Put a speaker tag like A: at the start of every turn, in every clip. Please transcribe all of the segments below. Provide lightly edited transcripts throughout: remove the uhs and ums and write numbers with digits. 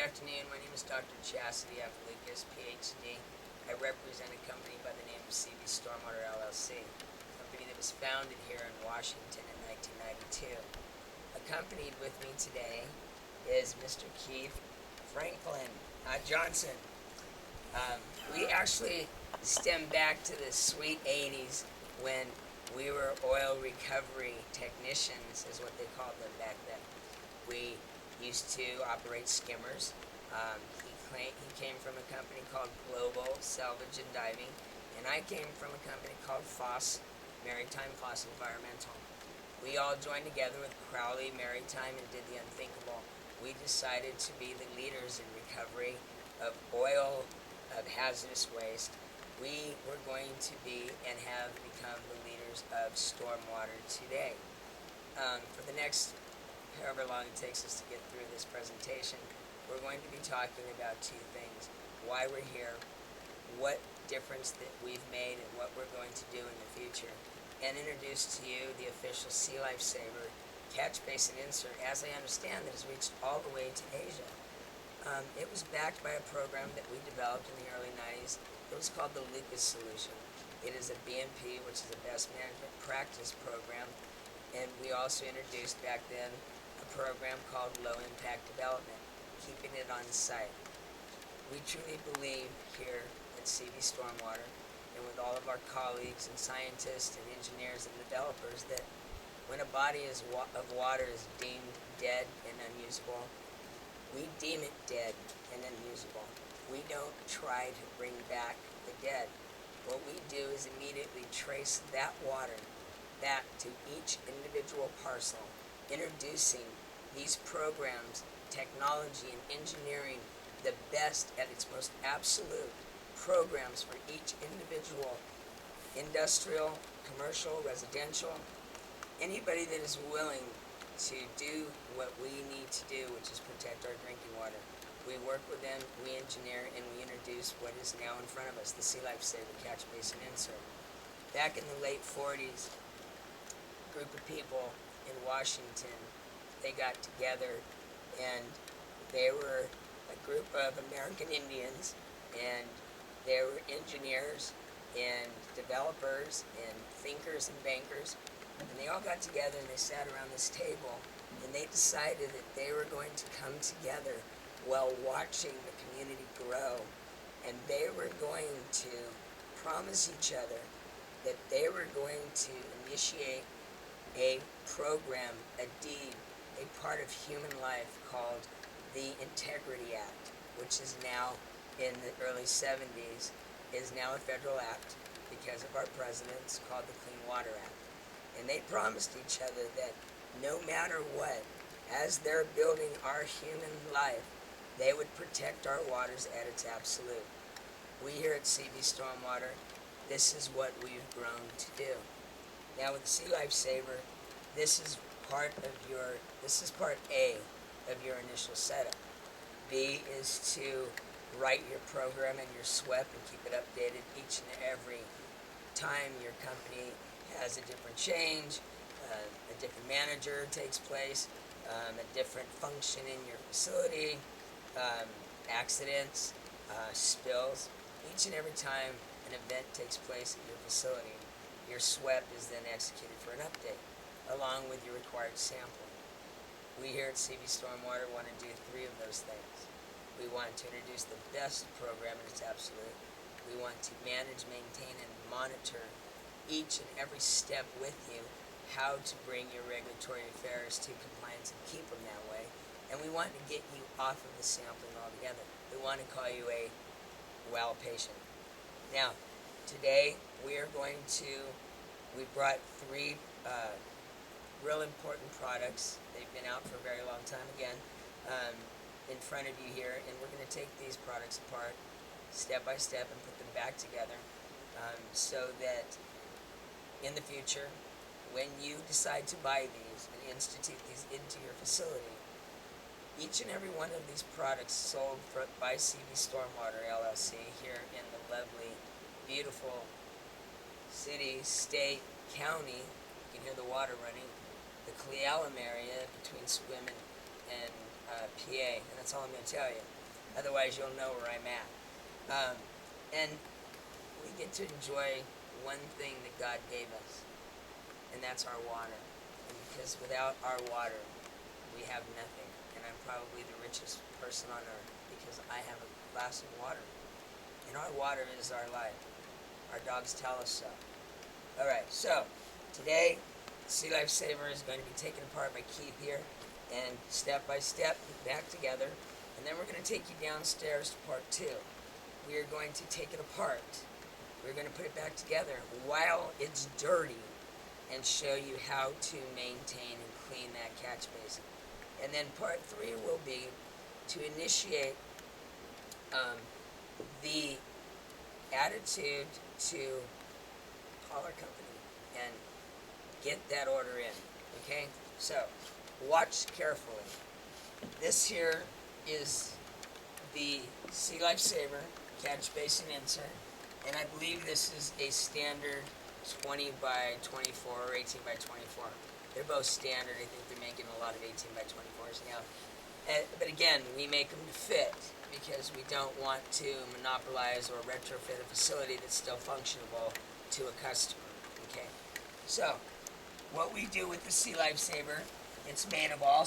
A: afternoon. My name is Dr. Chastity F. Lucas, PhD. I represent a company by the name of STORMWATER, LLC, a company that was founded here in Washington in 1992. Accompanied with me today is Mr. Keith Franklin Johnson. We actually stem back to the sweet 80s when we were oil recovery technicians, is what they called them back then. We used to operate skimmers. He came from a company called Global Salvage and Diving, and I came from a company called Maritime Foss Environmental. We all joined together with Crowley Maritime and did the unthinkable. We decided to be the leaders in recovery of oil, of hazardous waste. We were going to be and have become the leaders of stormwater today. For the next however long it takes us to get through this presentation, we're going to be talking about two things: why we're here, what difference that we've made, and what we're going to do in the future, and introduce to you the official Sea Life Saver catch basin insert, as I understand, that has reached all the way to Asia. It was backed by a program that we developed in the early 90s. It was called the Lucas Solution. It is a BMP, which is a best management practice program, and we also introduced back then a program called Low Impact Development, keeping it on site. We truly believe here at CV Stormwater, and with all of our colleagues and scientists and engineers and developers, that when a body of water is deemed dead and unusable, we deem it dead and unusable. We don't try to bring back the dead. What we do is immediately trace that water back to each individual parcel, introducing these programs, technology and engineering, the best at its most absolute programs for each individual, industrial, commercial, residential, anybody that is willing to do what we need to do, which is protect our drinking water. We work with them, we engineer, and we introduce what is now in front of us, the Sea Life Saver catch basin insert. Back in the late 40s, a group of people in Washington, they got together, and they were a group of American Indians, and they were engineers and developers and thinkers and bankers, and they all got together and they sat around this table, and they decided that they were going to come together while watching the community grow, and they were going to promise each other that they were going to initiate a program, a deed, a part of human life called the Integrity Act, which is now in the early 70s, is now a federal act because of our president. It's called the Clean Water Act. And they promised each other that no matter what, as they're building our human life, they would protect our waters at its absolute. We here at CV Stormwater, this is what we've grown to do. Now with the Sea Life Saver, this is part A of your initial setup. B is to write your program and your SWEP and keep it updated each and every time your company has a different change, a different manager takes place, a different function in your facility, accidents, spills. Each and every time an event takes place at your facility, your SWEP is then executed for an update, along with your required sampling. We here at CV Stormwater want to do three of those things. We want to introduce the best program in its absolute. We want to manage, maintain, and monitor each and every step with you, how to bring your regulatory affairs to compliance and keep them that way. And we want to get you off of the sampling altogether. We want to call you a well patient. Now, today we brought three real important products. They've been out for a very long time again, in front of you here, and we're going to take these products apart step by step and put them back together, so that in the future, when you decide to buy these and institute these into your facility, each and every one of these products sold by CV Stormwater LLC here in the lovely, beautiful city, state, county, you can hear the water running, the Cle Elum area between Sequim and PA, and that's all I'm going to tell you. Otherwise, you'll know where I'm at. And we get to enjoy one thing that God gave us, and that's our water. And because without our water, we have nothing. And I'm probably the richest person on earth because I have a glass of water. And our water is our life. Our dogs tell us so. All right, so today, Sea Life Saver is going to be taken apart by Keith here, and step by step, back together. And then we're going to take you downstairs to part 2. We are going to take it apart. We're going to put it back together while it's dirty and show you how to maintain and clean that catch basin. And then part 3 will be to initiate the attitude to call our company and get that order in. Okay? So, watch carefully. This here is the Sea Life Saver catch basin insert, and I believe this is a standard 20 by 24 or 18 by 24. They're both standard. I think they're making a lot of 18 by 24s now. But again, we make them to fit because we don't want to monopolize or retrofit a facility that's still functionable to a customer. Okay, so what we do with the Sea Life Saver, it's made of all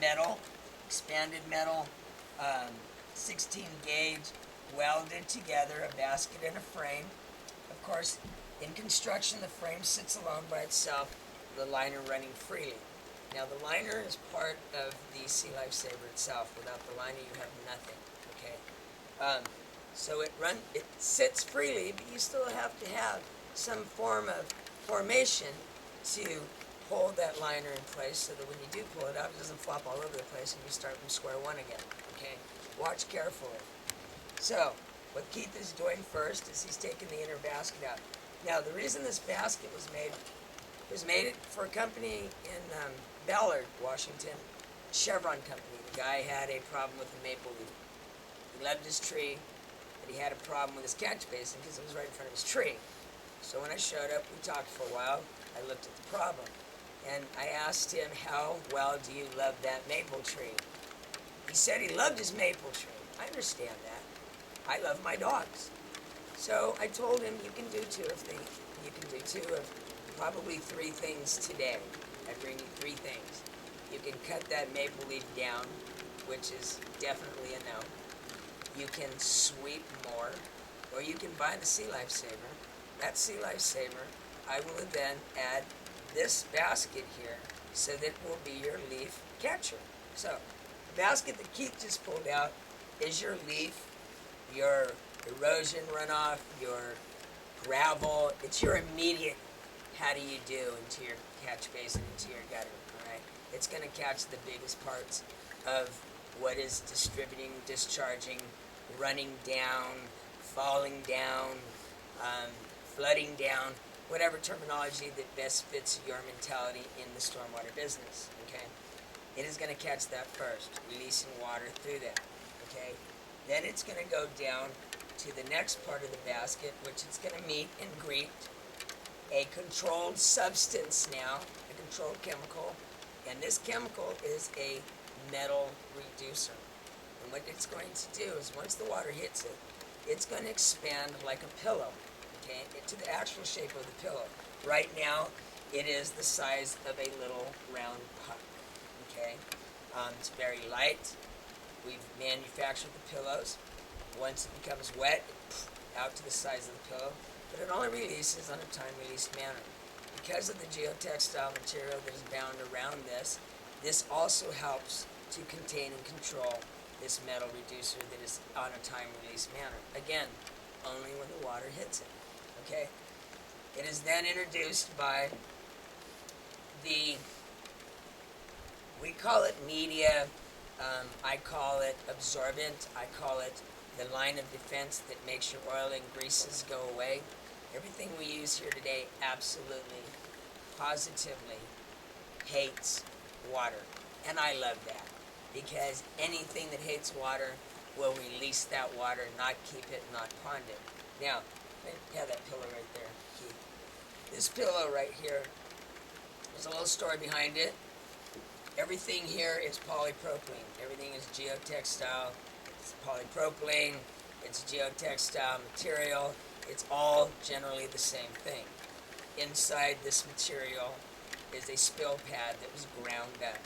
A: metal, expanded metal, 16 gauge, welded together, a basket and a frame. Of course, in construction, the frame sits alone by itself, the liner running freely. Now, the liner is part of the Sea Life Saver itself. Without the liner, you have nothing. Okay, so it sits freely, but you still have to have some form of formation to hold that liner in place, so that when you do pull it out, it doesn't flop all over the place, and you start from square one again. Okay, watch carefully. So, what Keith is doing first is he's taking the inner basket out. Now, the reason this basket was made for a company in Ballard, Washington, Chevron Company. The guy had a problem with the maple leaf. He loved his tree, but he had a problem with his catch basin because it was right in front of his tree. So when I showed up, we talked for a while. I looked at the problem, and I asked him, how well do you love that maple tree? He said he loved his maple tree. I understand that. I love my dogs. So I told him, you can do two of probably 3 things today. I bring you 3 things. You can cut that maple leaf down, which is definitely a no. You can sweep more, or you can buy the Sea Life Saver. That Sea Life Saver, I will then add this basket here, so that will be your leaf catcher. So, the basket that Keith just pulled out is your leaf, your erosion runoff, your gravel. It's your immediate how do you do into your catch basin, into your gutter, all right? It's going to catch the biggest parts of what is distributing, discharging, running down, falling down, flooding down, whatever terminology that best fits your mentality in the stormwater business, okay? It is going to catch that first, releasing water through that, okay? Then it's going to go down to the next part of the basket, which it's going to meet and greet a controlled substance now, a controlled chemical, and this chemical is a metal reducer. And what it's going to do is once the water hits it, it's going to expand like a pillow, okay, into the actual shape of the pillow. Right now, it is the size of a little round puck, okay? It's very light. We've manufactured the pillows. Once it becomes wet, out to the size of the pillow, but it only releases on a time-release manner. Because of the geotextile material that is bound around this, this also helps to contain and control this metal reducer that is on a time-release manner. Again, only when the water hits it, okay? It is then introduced by we call it media, I call it absorbent, I call it the line of defense that makes your oil and greases go away. Everything we use here today absolutely, positively hates water. And I love that, because anything that hates water will release that water, not keep it, not pond it. Now, have that pillow right there, Keith. This pillow right here, there's a little story behind it. Everything here is polypropylene. Everything is geotextile. It's polypropylene. It's geotextile material. It's all generally the same thing. Inside this material is a spill pad that was ground up,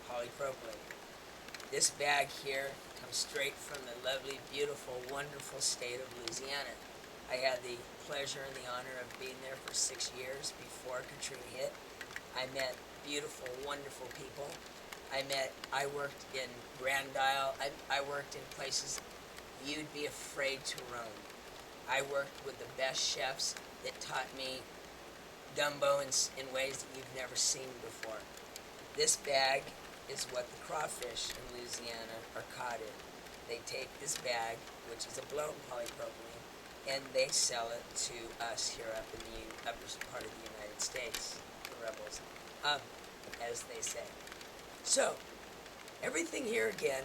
A: polypropylene. This bag here comes straight from the lovely, beautiful, wonderful state of Louisiana. I had the pleasure and the honor of being there for 6 years before Katrina hit. I met beautiful, wonderful people. I worked in Grand Isle. I worked in places you'd be afraid to roam. I worked with the best chefs that taught me gumbo in ways that you've never seen before. This bag is what the crawfish in Louisiana are caught in. They take this bag, which is a blown polypropylene, and they sell it to us here up in the upper part of the United States, the rebels, as they say. So, everything here again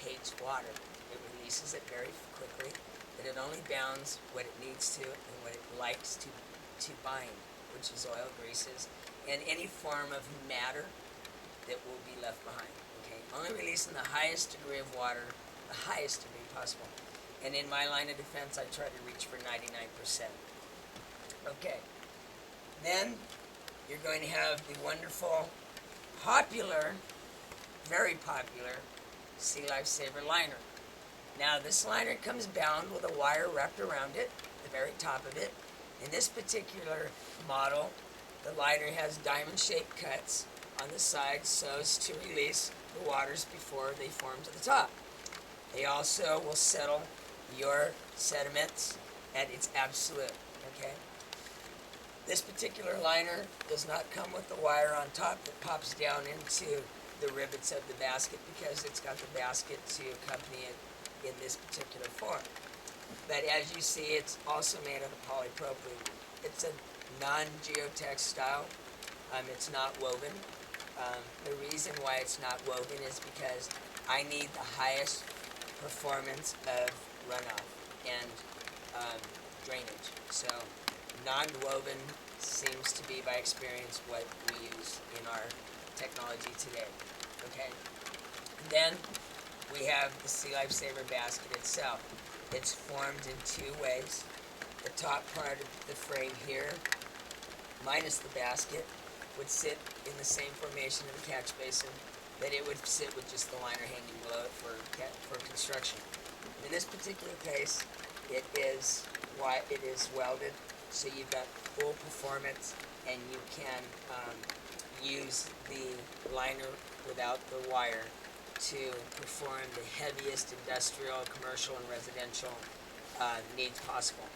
A: hates water. It releases it very quickly, but it only bounds what it needs to and what it likes to bind, which is oil, greases, and any form of matter that will be left behind. Okay, only releasing the highest degree of water, the highest degree possible. And in my line of defense, I try to reach for 99%. Okay, then you're going to have the wonderful, popular, very popular Sea Lifesaver liner. Now this liner comes bound with a wire wrapped around it, the very top of it. In this particular model, the liner has diamond-shaped cuts on the sides so as to release the waters before they form to the top. They also will settle your sediments at its absolute, okay? This particular liner does not come with the wire on top that pops down into the rivets of the basket because it's got the basket to accompany it in this particular form. But as you see, it's also made out of polypropylene. It's a non-geotextile. It's not woven. The reason why it's not woven is because I need the highest performance of runoff and drainage. So non-woven seems to be, by experience, what we use in our technology today. Okay? And then we have the Sea Lifesaver basket itself. It's formed in two ways. The top part of the frame here, minus the basket, would sit in the same formation of the catch basin that it would sit with just the liner hanging below it for construction. In this particular case, it is welded, so you've got full performance, and you can use the liner without the wire to perform the heaviest industrial, commercial, and residential needs possible.